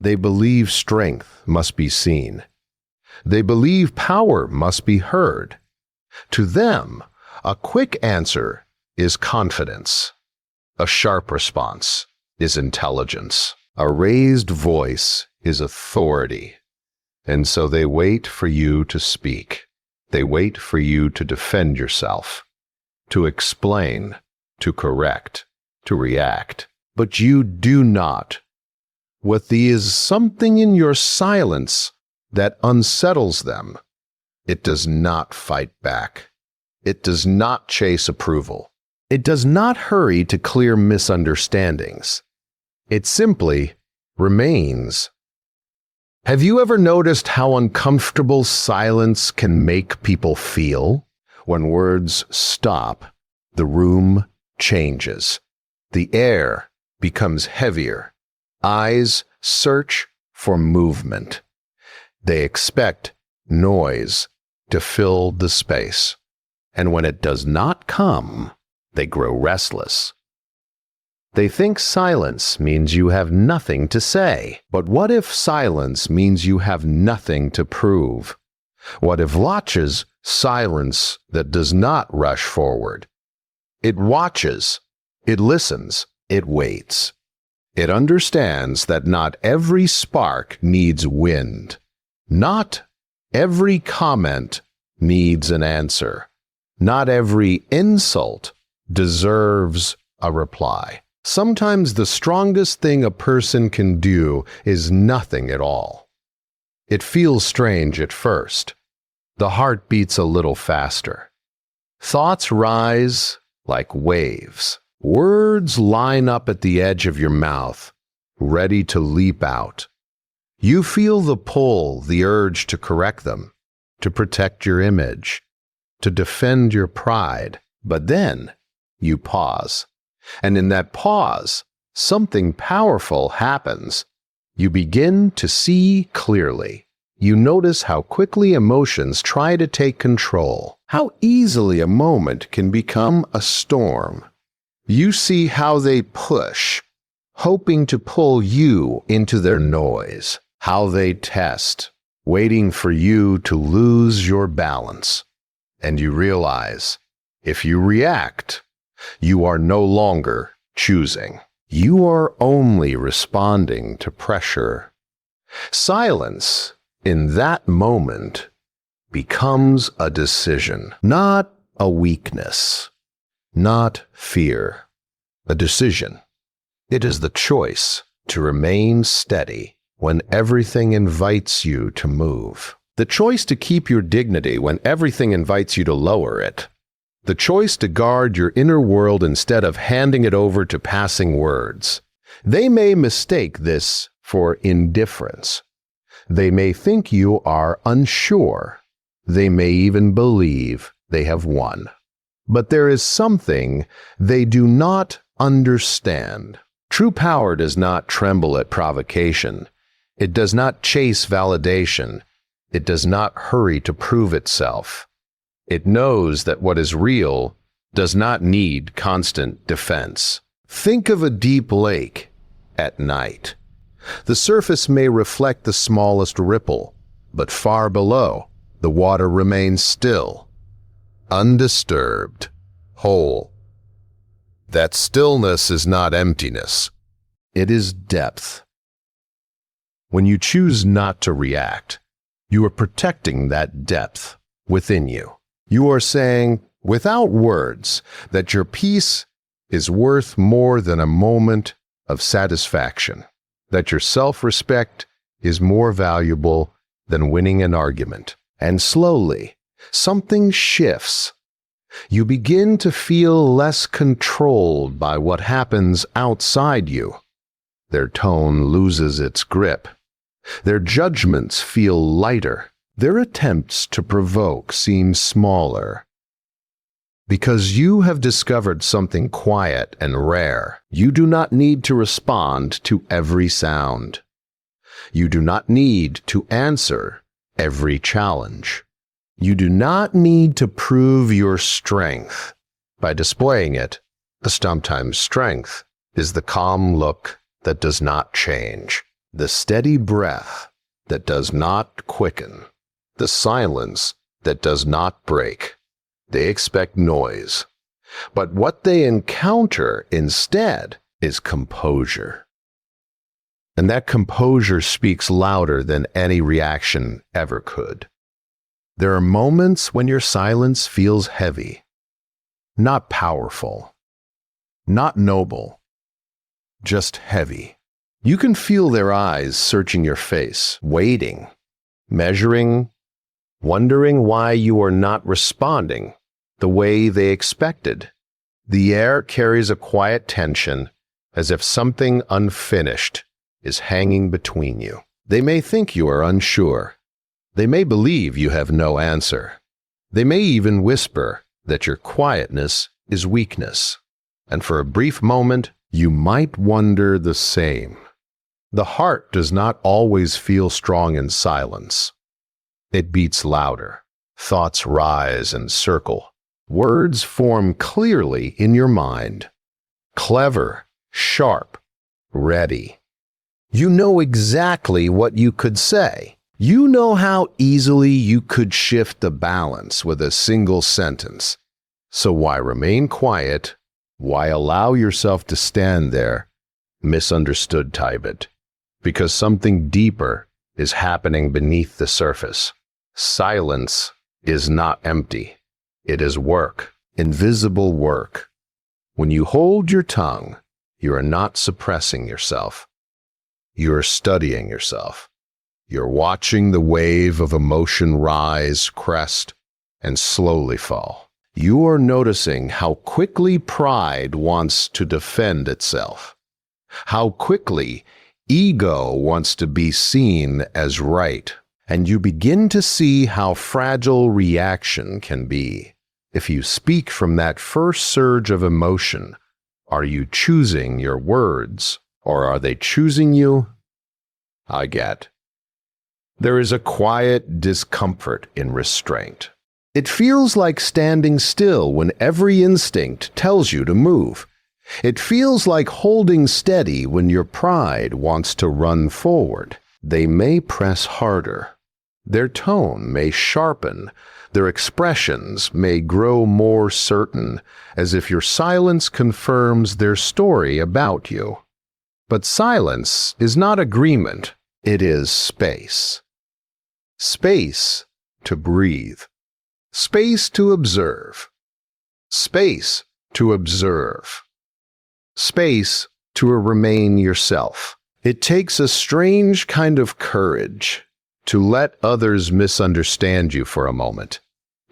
They believe strength must be seen. They believe power must be heard. To them, a quick answer is confidence. A sharp response is intelligence. A raised voice is authority. And so they wait for you to speak. They wait for you to defend yourself, to explain, to correct, to react. But you do not. What is something in your silence that unsettles them. It does not fight back. It does not chase approval. It does not hurry to clear misunderstandings. It simply remains. Have you ever noticed how uncomfortable silence can make people feel? When words stop, the room changes. The air becomes heavier. Eyes search for movement. They expect noise to fill the space. And when it does not come, they grow restless. They think silence means you have nothing to say. But what if silence means you have nothing to prove? What if watches silence that does not rush forward? It watches, it listens, it waits. It understands that not every spark needs wind. Not every comment needs an answer. Not every insult deserves a reply. Sometimes the strongest thing a person can do is nothing at all. It feels strange at first. The heart beats a little faster. Thoughts rise like waves. Words line up at the edge of your mouth, ready to leap out. You feel the pull, the urge to correct them, to protect your image, to defend your pride. But then you pause. And in that pause, something powerful happens. You begin to see clearly. You notice how quickly emotions try to take control, how easily a moment can become a storm. You see how they push, hoping to pull you into their noise, how they test, waiting for you to lose your balance. And you realize, if you react, you are no longer choosing. You are only responding to pressure. Silence, in that moment, becomes a decision, not a weakness, not fear, a decision. It is the choice to remain steady when everything invites you to move. The choice to keep your dignity when everything invites you to lower it. The choice to guard your inner world instead of handing it over to passing words. They may mistake this for indifference. They may think you are unsure. They may even believe they have won. But there is something they do not understand. True power does not tremble at provocation. It does not chase validation. It does not hurry to prove itself. It knows that what is real does not need constant defense. Think of a deep lake at night. The surface may reflect the smallest ripple, but far below, the water remains still, undisturbed, whole. That stillness is not emptiness. It is depth. When you choose not to react, you are protecting that depth within you. You are saying, without words, that your peace is worth more than a moment of satisfaction, that your self-respect is more valuable than winning an argument. And slowly, something shifts. You begin to feel less controlled by what happens outside you. Their tone loses its grip. Their judgments feel lighter. Their attempts to provoke seem smaller. Because you have discovered something quiet and rare, you do not need to respond to every sound. You do not need to answer every challenge. You do not need to prove your strength by displaying it. Sometimes strength is the calm look that does not change. the steady breath that does not quicken, the silence that does not break. They expect noise, but what they encounter instead is composure. And that composure speaks louder than any reaction ever could. There are moments when your silence feels heavy, not powerful, not noble, just heavy. You can feel their eyes searching your face, waiting, measuring, wondering why you are not responding the way they expected. The air carries a quiet tension, as if something unfinished is hanging between you. They may think you are unsure. They may believe you have no answer. They may even whisper that your quietness is weakness. And for a brief moment, you might wonder the same. The heart does not always feel strong in silence. It beats louder. Thoughts rise and circle. Words form clearly in your mind. Clever, sharp, ready. You know exactly what you could say. You know how easily you could shift the balance with a single sentence. So why remain quiet? Why allow yourself to stand there, misunderstood type it? Because something deeper is happening beneath the surface. Silence is not empty. It is work, invisible work. When you hold your tongue, you are not suppressing yourself. You are studying yourself. You're watching the wave of emotion rise, crest, and slowly fall. You are noticing how quickly pride wants to defend itself. How quickly ego wants to be seen as right. And you begin to see how fragile reaction can be. If you speak from that first surge of emotion, are you choosing your words, or are they choosing you? I get. There is a quiet discomfort in restraint. It feels like standing still when every instinct tells you to move. It feels like holding steady when your pride wants to run forward. They may press harder. Their tone may sharpen. Their expressions may grow more certain, as if your silence confirms their story about you. But silence is not agreement. It is space. Space to breathe. Space to observe. Space to observe. Space to remain yourself. It takes a strange kind of courage to let others misunderstand you for a moment,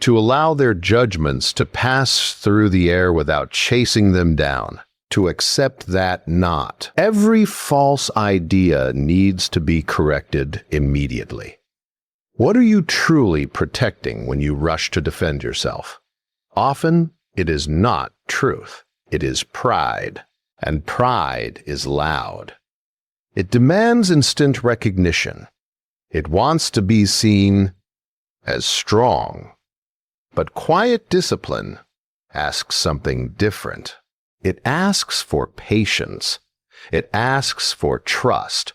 to allow their judgments to pass through the air without chasing them down, to accept that not every false idea needs to be corrected immediately. What are you truly protecting when you rush to defend yourself? Often, it is not truth. It is pride, and pride is loud. It demands instant recognition. It wants to be seen as strong. But quiet discipline asks something different. It asks for patience. It asks for trust.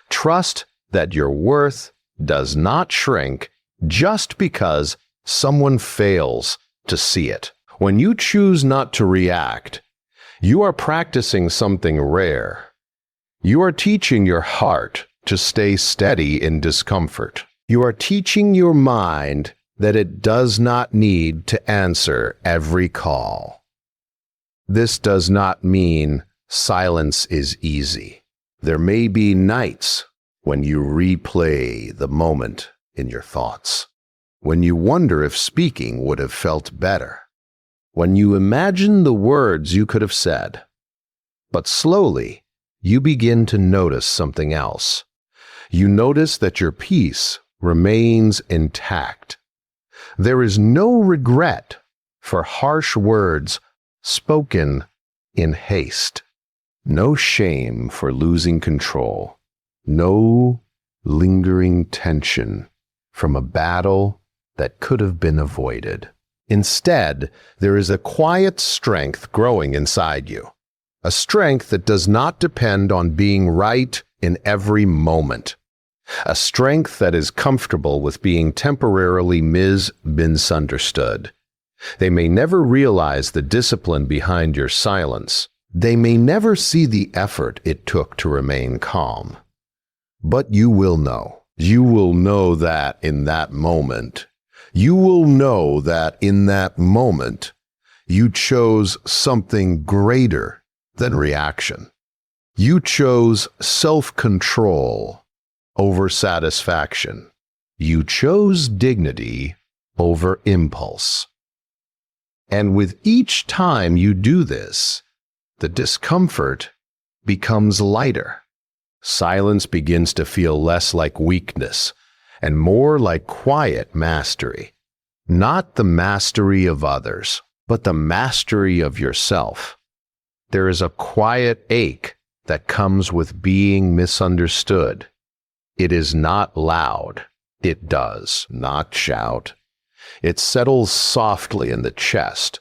Trust that your worth does not shrink just because someone fails to see it. When you choose not to react, you are practicing something rare. You are teaching your heart to stay steady in discomfort. You are teaching your mind that it does not need to answer every call. This does not mean silence is easy. There may be nights when you replay the moment in your thoughts, when you wonder if speaking would have felt better, when you imagine the words you could have said. But slowly, you begin to notice something else. You notice that your peace remains intact. There is no regret for harsh words spoken in haste, no shame for losing control, no lingering tension from a battle that could have been avoided. Instead, there is a quiet strength growing inside you, a strength that does not depend on being right in every moment. A strength that is comfortable with being temporarily misunderstood. They may never realize the discipline behind your silence. They may never see the effort it took to remain calm. But you will know. You will know that in that moment. You will know that in that moment, you chose something greater than reaction. You chose self-control over satisfaction. You chose dignity over impulse. And with each time you do this, the discomfort becomes lighter. Silence begins to feel less like weakness and more like quiet mastery. Not the mastery of others, but the mastery of yourself. There is a quiet ache that comes with being misunderstood. It is not loud. It does not shout. It settles softly in the chest,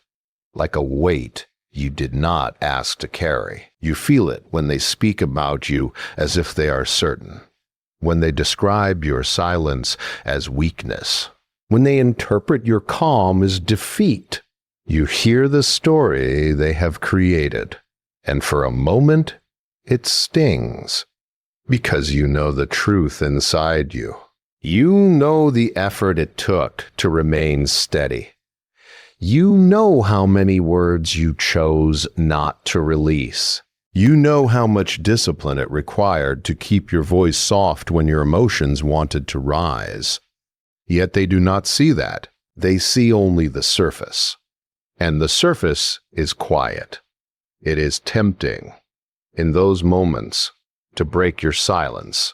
like a weight you did not ask to carry. You feel it when they speak about you as if they are certain, when they describe your silence as weakness, when they interpret your calm as defeat. You hear the story they have created, and for a moment, it stings, because you know the truth inside you. You know the effort it took to remain steady. You know how many words you chose not to release. You know how much discipline it required to keep your voice soft when your emotions wanted to rise. Yet they do not see that. They see only the surface. And the surface is quiet. It is tempting, in those moments, to break your silence,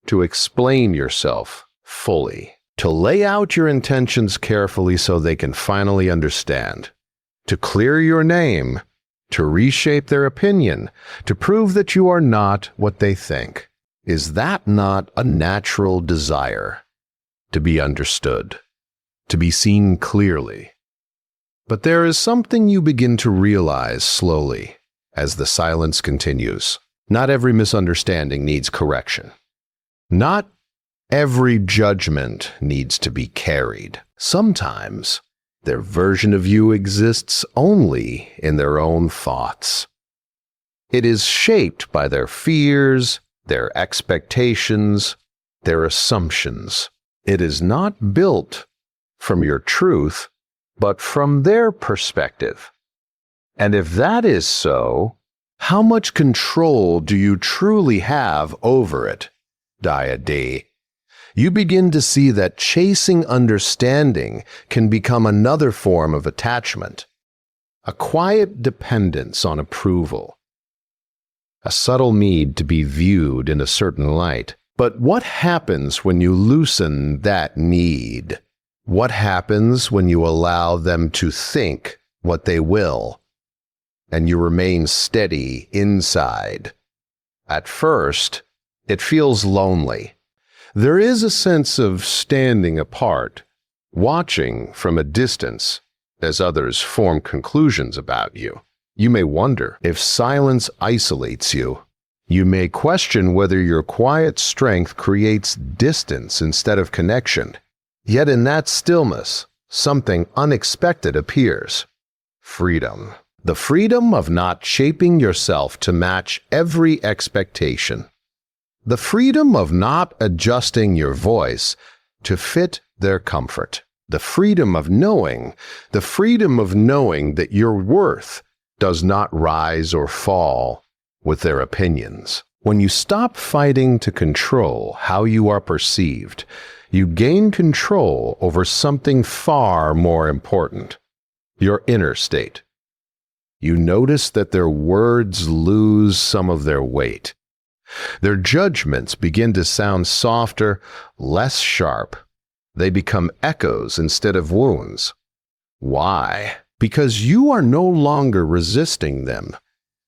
to explain yourself fully, to lay out your intentions carefully so they can finally understand, to clear your name, to reshape their opinion, to prove that you are not what they think. Is that not a natural desire? To be understood, to be seen clearly. But there is something you begin to realize slowly as the silence continues. Not every misunderstanding needs correction. Not every judgment needs to be carried. Sometimes their version of you exists only in their own thoughts. It is shaped by their fears, their expectations, their assumptions. It is not built from your truth, but from their perspective. And if that is so, how much control do you truly have over it? Dia. You begin to see that chasing understanding can become another form of attachment, a quiet dependence on approval, a subtle need to be viewed in a certain light. But what happens when you loosen that need? What happens when you allow them to think what they will, and you remain steady inside? At first, it feels lonely. There is a sense of standing apart, watching from a distance as others form conclusions about you. You may wonder if silence isolates you. You may question whether your quiet strength creates distance instead of connection. Yet in that stillness, something unexpected appears. Freedom. The freedom of not shaping yourself to match every expectation. The freedom of not adjusting your voice to fit their comfort. The freedom of knowing that your worth does not rise or fall with their opinions. When you stop fighting to control how you are perceived, you gain control over something far more important, your inner state. You notice that their words lose some of their weight. Their judgments begin to sound softer, less sharp. They become echoes instead of wounds. Why? Because you are no longer resisting them.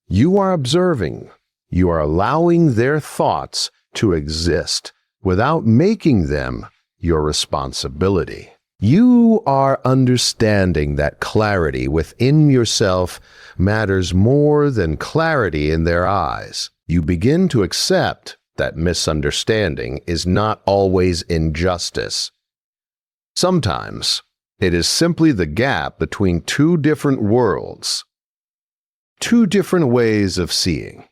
You are observing. You are allowing their thoughts to exist without making them your responsibility. You are understanding that clarity within yourself matters more than clarity in their eyes. You begin to accept that misunderstanding is not always injustice. Sometimes it is simply the gap between two different worlds, two different ways of seeing,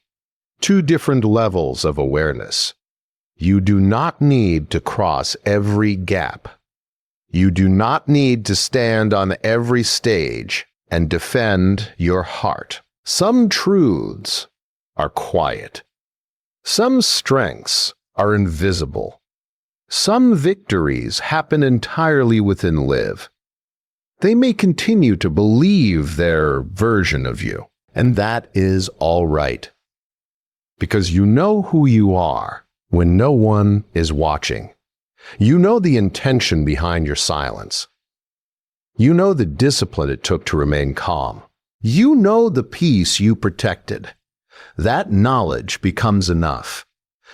two different levels of awareness. You do not need to cross every gap. You do not need to stand on every stage and defend your heart. Some truths are quiet. Some strengths are invisible. Some victories happen entirely within Liv. They may continue to believe their version of you, and that is all right. Because you know who you are when no one is watching. You know the intention behind your silence. You know the discipline it took to remain calm. You know the peace you protected. That knowledge becomes enough.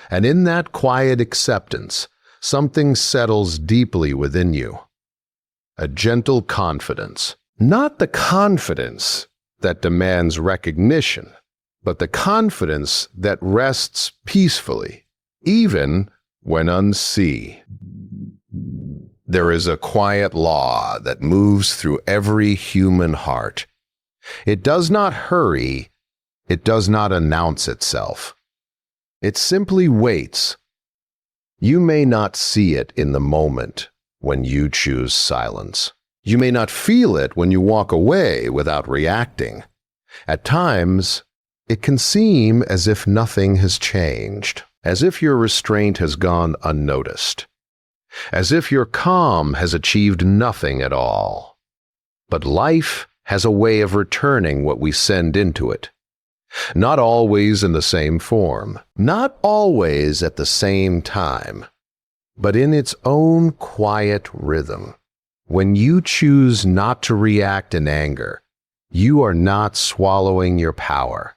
And in that quiet acceptance, something settles deeply within you. A gentle confidence. Not the confidence that demands recognition, but the confidence that rests peacefully, even when unseen. There is a quiet law that moves through every human heart. It does not hurry. It does not announce itself. It simply waits. You may not see it in the moment when you choose silence. You may not feel it when you walk away without reacting. At times, it can seem as if nothing has changed, as if your restraint has gone unnoticed, as if your calm has achieved nothing at all. But life has a way of returning what we send into it. Not always in the same form, not always at the same time, but in its own quiet rhythm. When you choose not to react in anger, you are not swallowing your power.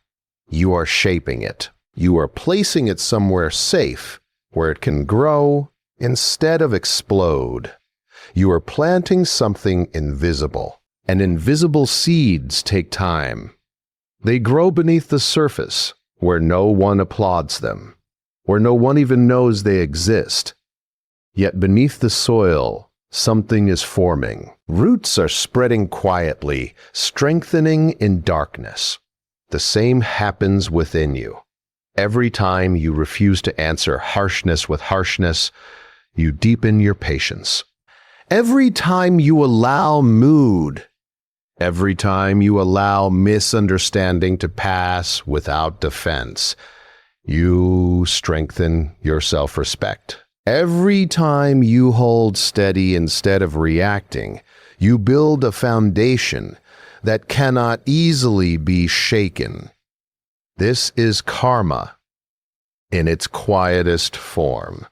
You are shaping it. You are placing it somewhere safe, where it can grow instead of explode. You are planting something invisible, and invisible seeds take time. They grow beneath the surface, where no one applauds them, where no one even knows they exist. Yet beneath the soil, something is forming. Roots are spreading quietly, strengthening in darkness. The same happens within you. Every time you refuse to answer harshness with harshness, you deepen your patience. Every time you allow mood, every time you allow misunderstanding to pass without defense, you strengthen your self-respect. Every time you hold steady instead of reacting, you build a foundation that cannot easily be shaken. This is karma in its quietest form.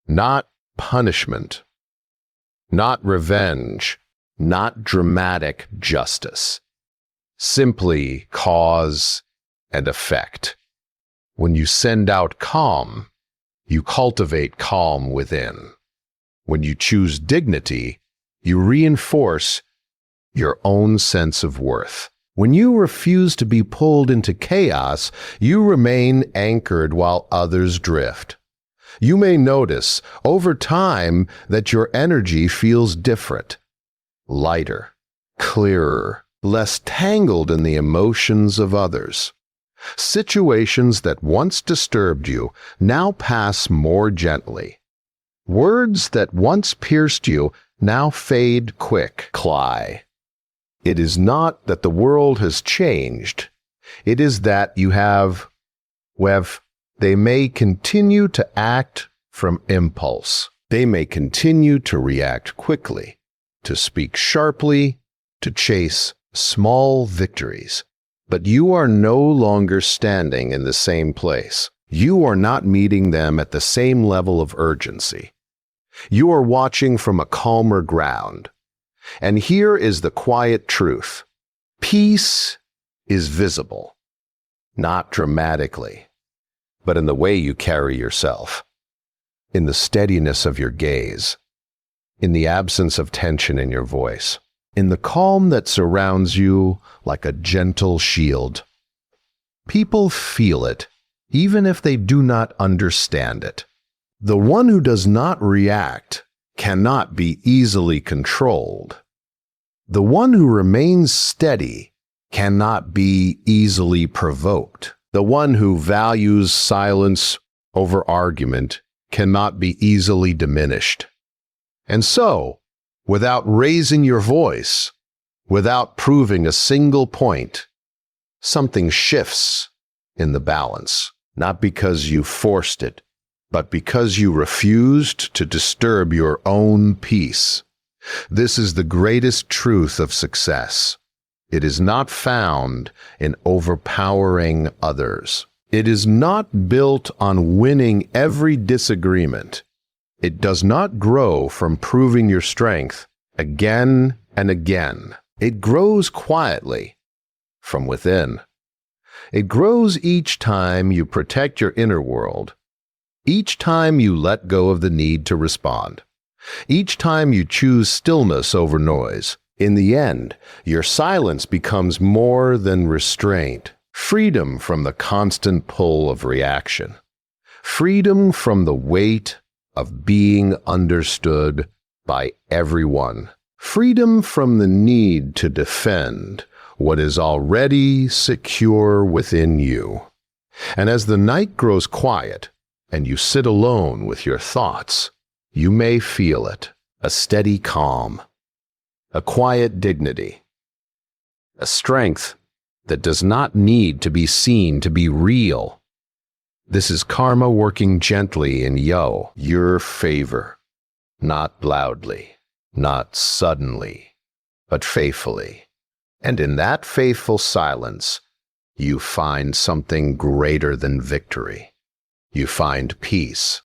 Not punishment, not revenge, not dramatic justice. Simply cause and effect. When you send out calm, you cultivate calm within. When you choose dignity, you reinforce your own sense of worth. When you refuse to be pulled into chaos, you remain anchored while others drift. You may notice over time that your energy feels different, lighter, clearer, less tangled in the emotions of others. Situations that once disturbed you now pass more gently. Words that once pierced you now fade quick. It is not that the world has changed. It is that you have, they may continue to act from impulse. They may continue to react quickly, to speak sharply, to chase small victories. But you are no longer standing in the same place. You are not meeting them at the same level of urgency. You are watching from a calmer ground. And here is the quiet truth. Peace is visible, not dramatically, but in the way you carry yourself, in the steadiness of your gaze, in the absence of tension in your voice, in the calm that surrounds you like a gentle shield. People feel it even if they do not understand it. The one who does not react cannot be easily controlled. The one who remains steady cannot be easily provoked. The one who values silence over argument cannot be easily diminished. And so, without raising your voice, without proving a single point, something shifts in the balance, not because you forced it, but because you refused to disturb your own peace. This is the greatest truth of success. It is not found in overpowering others. It is not built on winning every disagreement. It does not grow from proving your strength again and again. It grows quietly from within. It grows each time you protect your inner world, each time you let go of the need to respond, each time you choose stillness over noise. In the end, your silence becomes more than restraint, freedom from the constant pull of reaction, freedom from the weight of being understood by everyone, freedom from the need to defend what is already secure within you. And as the night grows quiet and you sit alone with your thoughts, you may feel it, a steady calm, a quiet dignity, a strength that does not need to be seen to be real. This is karma working gently in your favor, not loudly, not suddenly, but faithfully. And in that faithful silence, you find something greater than victory. You find peace.